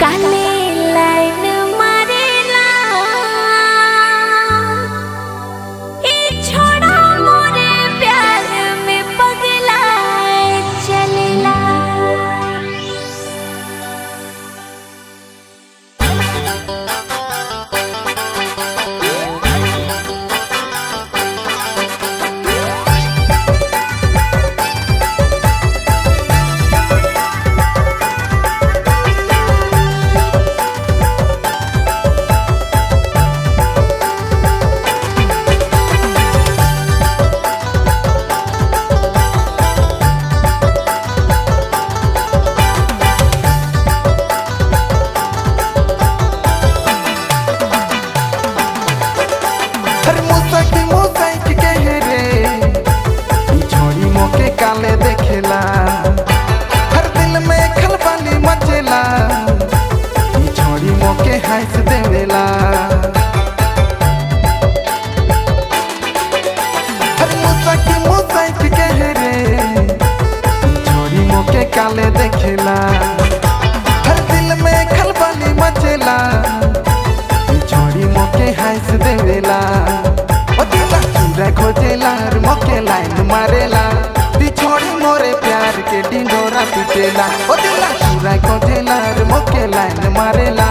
काले लाइन मारेला ए छोड़ा मोरे प्यार में पगला चलेला। काले देखेला हर दिल में खलबली मचेला, छोड़ी मोके हंस देवेला। हर मुसाकी कहे रे छोड़ी मोके काले देखेला, हर दिल में खलबली मचेला, छोड़ी मोके हंस देवेला। ओ दिला चूरा खोजेला मोके लाइन मारेला, छोड़ी मोरे प्यार के डिंडोरा पिटेला। ओ दिला चूरा खोजेला मोके लाइन मारेला।